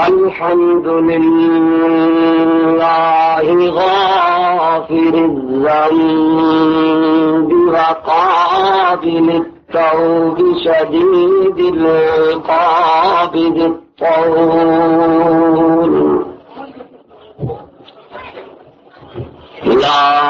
الحمد لله غافر الذنب وقابل التوب شديد العقاب ذي الطول لا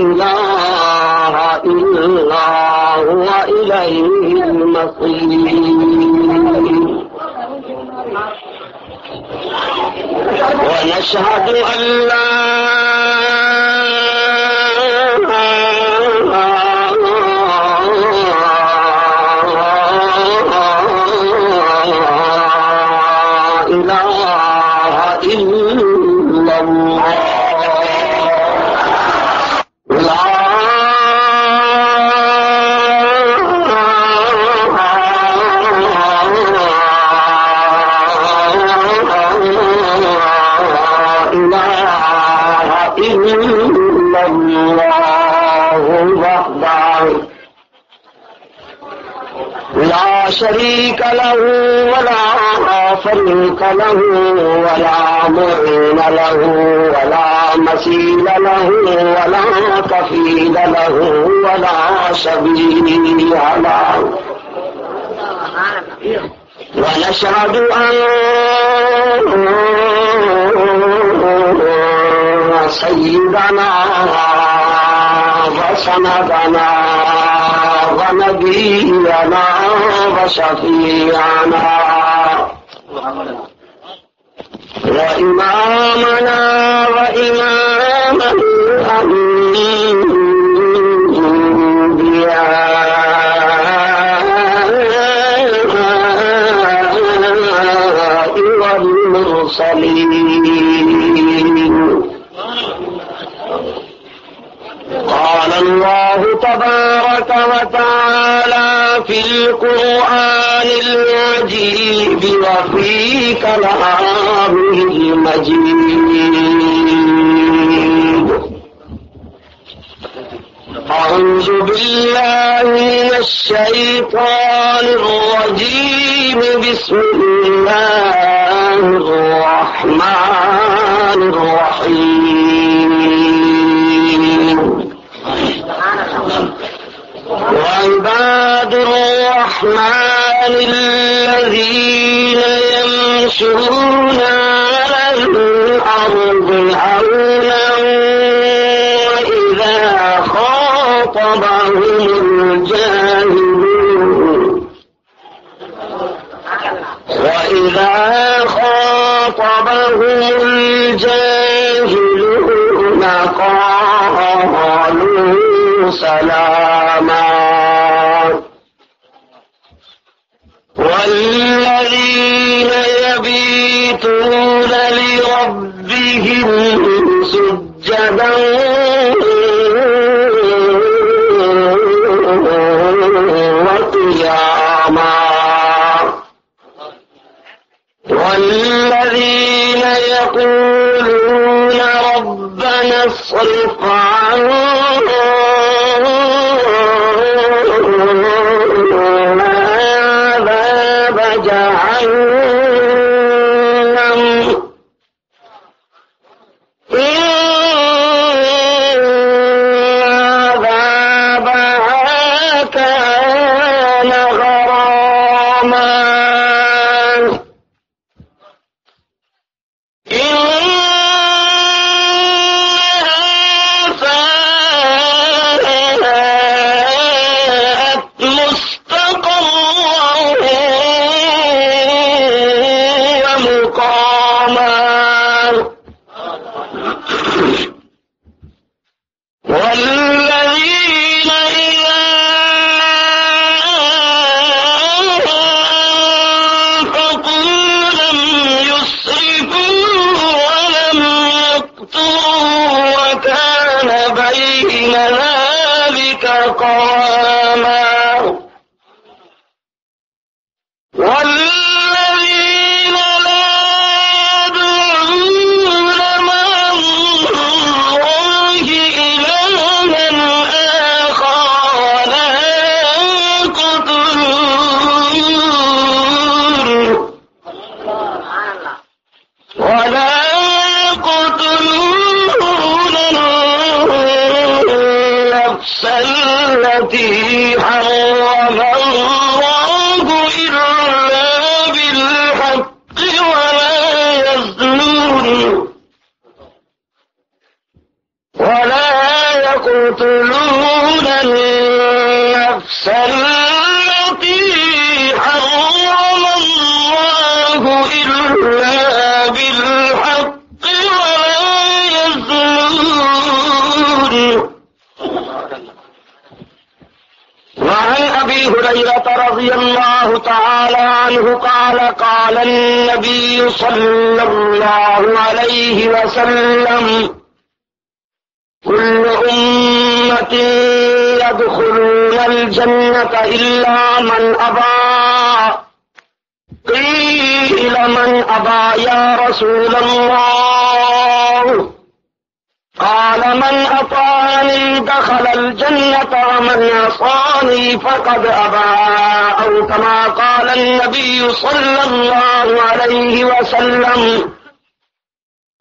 إله إلا هو إليه المصير ونشهد أن لا إله إلا الله لا شريك له ولا فريق له ولا معين له ولا مثيل له ولا كفيل له ولا شبيه له ونشهد أن سيدنا وسندنا ونبينا وشفيعنا وإمامنا وإمام الأنبياء والمرسلين قال الله تبارك وتعالى في القرآن المجيد وفي كلامه المجيد أعوذ بالله من الشيطان الرجيم بسم الله الرحمن الرحيم وعباد الرحمن الذين يمشون على الأرض هونا وإذا خاطبهم الجاهلون قالوا سلاما والذين يبيتون لربهم سجدا وقياما والذين يقولون ربنا اصرف عنا عذاب جهنم إن عذابها كان غراما والذين إذا والذين لا يدعون مع الله إلها آخر ولا يقتلون النفس التي حرم الله إلا بالحق ولا يقتلون النفس التي حرم الله إلا بالحق ولا يزنون. وعن أبي هريرة رضي الله تعالى عنه قال قال النبي صلى الله عليه وسلم كل أمة يدخلون الجنة إلا من أبى. قيل من أبى يا رسول الله؟ قال من أطاعني دخل الجنة ومن عصاني فقد أبى، أو كما قال النبي صلى الله عليه وسلم.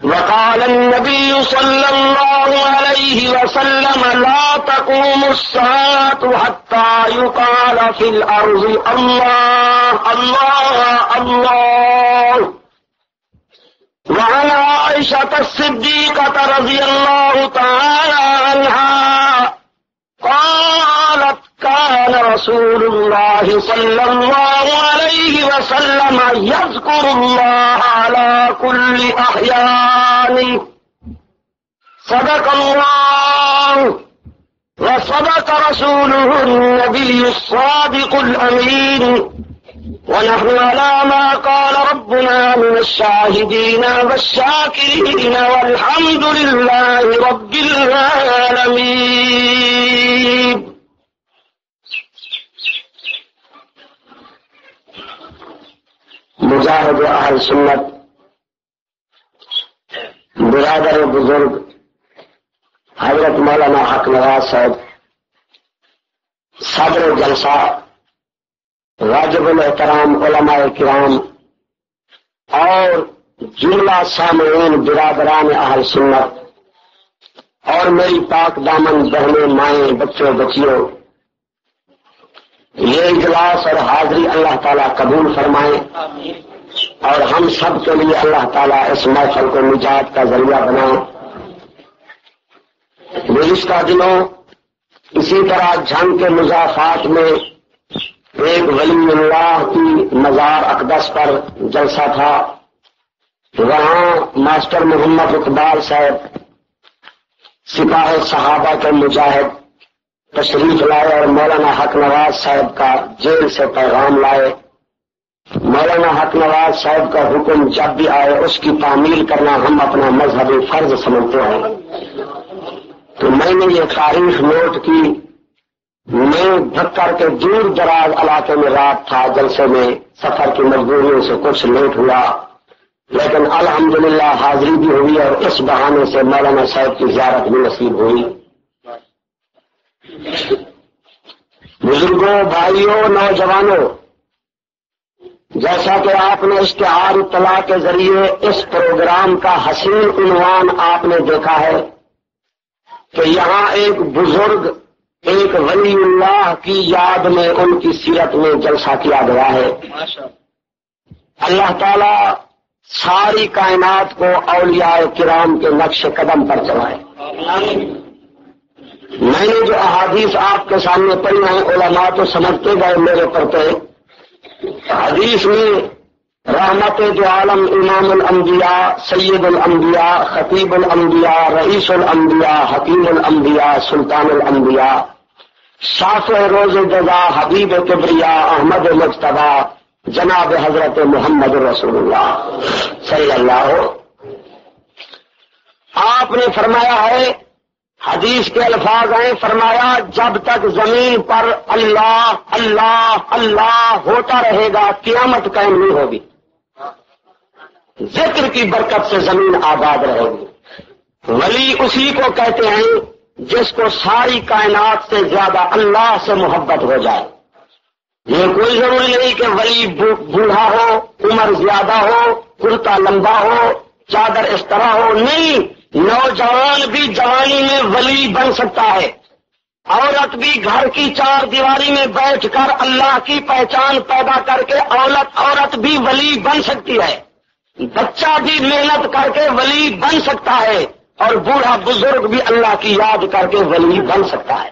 وقال النبي صلى الله عليه وسلم لا تقوم الساعة حتى يقال في الأرض الله الله الله. وعن عائشة الصديقة رضي الله تعالى عنها قالت كان رسول الله صلى الله عليه وسلم يذكر الله على كل أحيانه. صدق الله وصدق رسوله النبي الصادق الأمين، ونحن على ما قال ربنا من الشاهدين والشاكرين، والحمد لله رب العالمين. مجاہد اہل سنت برادر بزرگ حضرت مولانا حق نواز صاحب صدر جلسہ، واجب الاحترام علماء کرام اور جملہ سامعین برادران اہل سنت اور میری پاک دامن بہنیں مائیں بچوں بچیوں، یہ اجلاس اور حاضری اللہ تعالیٰ قبول فرمائے اور ہم سب کے لیے اللہ تعالیٰ اس محفل کو نجات کا ذریعہ بنائے. گزشتہ دنوں اسی طرح جنگ کے مضافات میں ایک ولی اللہ کی مزار اقدس پر جلسہ تھا. وہاں ماسٹر محمد اقبال صاحب سپاہ صحابہ کے مجاہد تشریف لائے اور مولانا حق نواز صاحب کا جیل سے پیغام لائے. مولانا حق نواز صاحب کا حکم جب بھی آئے اس کی تعمیل کرنا ہم اپنا مذہبی فرض سمجھتے ہیں. تو میں نے یہ تاریخ نوٹ کی. میں بھکر کے دور دراز علاقے میں رات تھا، جلسے میں سفر کی مجبوریوں سے کچھ لیٹ ہوا، لیکن الحمدللہ حاضری بھی ہوئی اور اس بہانے سے مولانا صاحب کی زیارت بھی نصیب ہوئی. بزرگوں، بھائیوں، نوجوانوں، جیسا کہ آپ نے اشتہار اطلاع کے ذریعے اس پروگرام کا حسین عنوان آپ نے دیکھا ہے کہ یہاں ایک بزرگ، ایک ولی اللہ کی یاد میں ان کی سیرت میں جلسہ کیا گیا ہے. اللہ تعالیٰ ساری کائنات کو اولیاء کرام کے نقش قدم پر چلائے. میں نے جو احادیث آپ کے سامنے پڑھی ہیں علماء تو سمجھتے گئے میرے پڑھتے. حدیث میں رحمت دو عالم، امام الانبیاء، سید الانبیاء، خطیب الانبیاء، رئیس الانبیاء، حکیم الانبیاء، سلطان الانبیاء، شافع روز جزا، حبیب کبریا، احمد مجتبی، جناب حضرت محمد رسول اللہ صلی اللہ. آپ نے فرمایا ہے حدیث کے الفاظ ہیں، فرمایا جب تک زمین پر اللہ اللہ اللہ ہوتا رہے گا قیامت قائم نہیں ہوگی۔ ذکر کی برکت سے زمین آباد رہے گی۔ ولی اسی کو کہتے ہیں جس کو ساری کائنات سے زیادہ اللہ سے محبت ہو جائے۔ یہ کوئی ضروری نہیں کہ ولی بوڑھا ہو، عمر زیادہ ہو، کرتا لمبا ہو، چادر اس طرح ہو، نہیں، نوجوان بھی جوانی میں ولی بن سکتا ہے۔ عورت بھی گھر کی چار دیواری میں بیٹھ کر اللہ کی پہچان پیدا کر کے عورت بھی ولی بن سکتی ہے۔ بچہ بھی محنت کر کے ولی بن سکتا ہے، اور بوڑھا بزرگ بھی اللہ کی یاد کر کے ولی بن سکتا ہے۔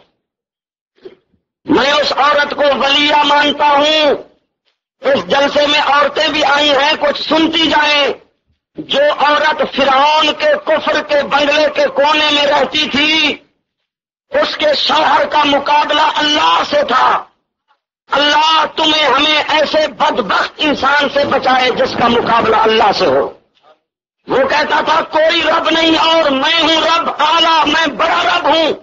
میں اس عورت کو ولیہ مانتا ہوں۔ اس جلسے میں عورتیں بھی آئی ہیں، کچھ سنتی جائیں۔ جو عورت فرعون کے کفر کے بنگلے کے کونے میں رہتی تھی، اس کے شوہر کا مقابلہ اللہ سے تھا۔ اللہ تمہیں ہمیں ایسے بدبخت انسان سے بچائے جس کا مقابلہ اللہ سے ہو۔ وہ کہتا تھا کوئی رب نہیں اور میں ہوں رب اعلیٰ، میں بڑا رب ہوں۔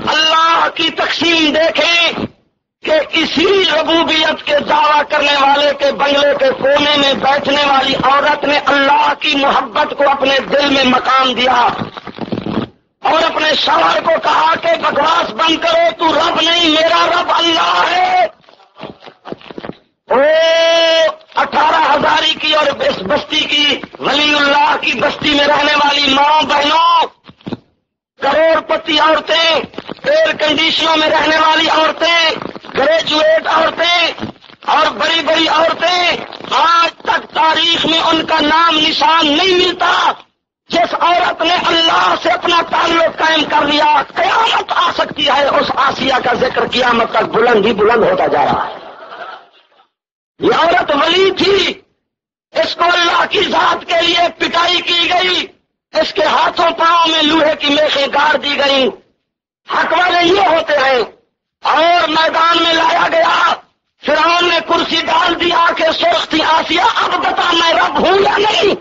اللہ کی تقسیم دیکھیں کہ اسی ربوبیت کے دعویٰ کرنے والے کے بنگلے کے کونے میں بیٹھنے والی عورت نے اللہ کی محبت کو اپنے دل میں مقام دیا اور اپنے شوہر کو کہا کہ بکواس بند کرو، تو رب نہیں، میرا رب اللہ ہے۔ 18,000 کی اور اس بستی کی، ولی اللہ کی بستی میں رہنے والی ماں بہنوں، کروڑ پتی عورتیں، ایئر کنڈیشنوں میں رہنے والی عورتیں، گریجویٹ عورتیں اور بڑی بڑی عورتیں، آج تک تاریخ میں ان کا نام نشان نہیں ملتا۔ جس عورت نے اللہ سے اپنا تعلق قائم کر لیا، قیامت آ سکتی ہے، اس آسیہ کا ذکر قیامت تک بلند ہی بلند ہوتا جا رہا ہے۔ یہ عورت ولی تھی، اس کو اللہ کی ذات کے لیے پٹائی کی گئی، اس کے ہاتھوں پاؤں میں لوہے کی میخیں گاڑ دی گئیں۔ حق والے یہ ہوتے ہیں، اور میدان میں لایا گیا۔ فرعون نے کرسی ڈال دی، آنکھیں سرخ تھی، آسیہ اب بتا میں رب ہوں یا نہیں؟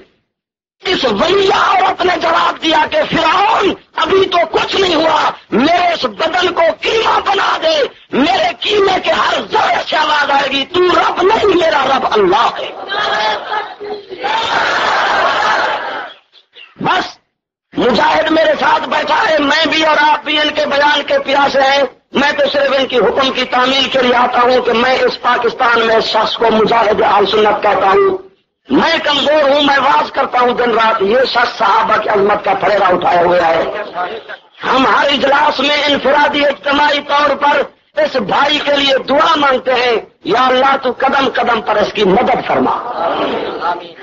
اس ولیہ عورت نے جواب دیا کہ فرعون ابھی تو کچھ نہیں ہوا، میرے اس بدن کو قیمہ بنا دے، میرے قیمے کے ہر ذرے سے آواز آئے گی تو رب نہیں، میرا رب اللہ ہے۔ بس مجاہد میرے ساتھ بیٹھا ہے، میں بھی اور آپ بھی ان کے بیان کے پیاسے ہیں۔ میں تو صرف ان کی حکم کی تعمیل کے لیے آتا ہوں کہ میں اس پاکستان میں اس شخص کو مجاہد اہل سنت کہتا ہوں۔ میں کمزور ہوں، میں واز کرتا ہوں دن رات، یہ شخص صحابہ کی عظمت کا پھریرا اٹھایا ہوا ہے۔ ہم ہر اجلاس میں انفرادی اجتماعی طور پر اس بھائی کے لیے دعا مانگتے ہیں، یا اللہ تو قدم قدم پر اس کی مدد فرما۔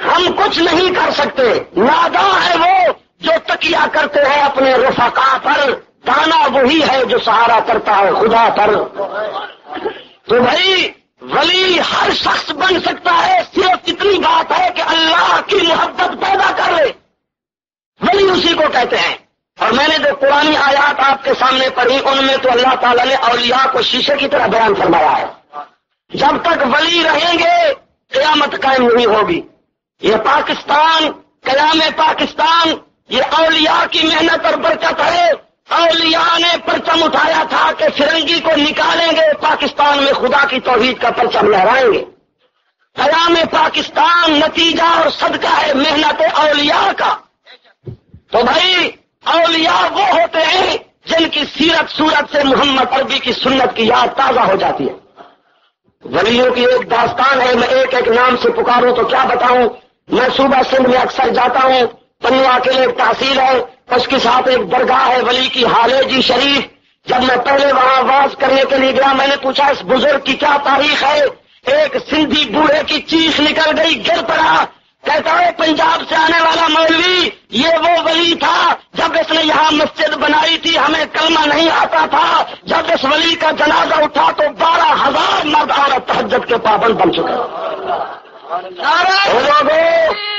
ہم کچھ نہیں کر سکتے، ناداں ہے وہ جو تکیہ کرتے ہیں اپنے رفقا پر، دانا وہی ہے جو سہارا کرتا ہے خدا پر۔ تو بھائی ولی ہر شخص بن سکتا ہے، صرف اتنی بات ہے کہ اللہ کی محبت پیدا کر لے، ولی اسی کو کہتے ہیں۔ اور میں نے جو قرآنی آیات آپ کے سامنے پڑھی، ان میں تو اللہ تعالیٰ نے اولیاء کو شیشے کی طرح بیان فرمایا ہے۔ جب تک ولی رہیں گے قیامت قائم نہیں ہوگی۔ یہ پاکستان، قیام پاکستان، یہ اولیاء کی محنت اور برکت ہے۔ اولیاء نے پرچم اٹھایا تھا کہ فرنگی کو نکالیں گے، پاکستان میں خدا کی توحید کا پرچم لہرائیں گے۔ قیام پاکستان نتیجہ اور صدقہ ہے محنت اولیاء کا۔ تو بھائی اولیاء وہ ہوتے ہیں جن کی سیرت صورت سے محمد عربی کی سنت کی یاد تازہ ہو جاتی ہے۔ ولیوں کی ایک داستان ہے، میں ایک ایک نام سے پکاروں تو کیا بتاؤں۔ میں صوبہ سندھ میں اکثر جاتا ہوں، پنوا کے لیے ایک تحصیل ہے، اس کے ساتھ ایک درگاہ ہے ولی کی، حالے جی شریف۔ جب میں پہلے وہاں واز کرنے کے لیے گیا، میں نے پوچھا اس بزرگ کی کیا تاریخ ہے۔ ایک سندھی بوڑھے کی چیخ نکل گئی، گر پڑا، کہتا ہے پنجاب سے آنے والا مولوی، یہ وہ ولی تھا جب اس نے یہاں مسجد بنائی تھی ہمیں کلمہ نہیں آتا تھا، جب اس ولی کا جنازہ اٹھا تو 12,000 مرد عورت تہجد کے پابند بن چکے۔ لوگوں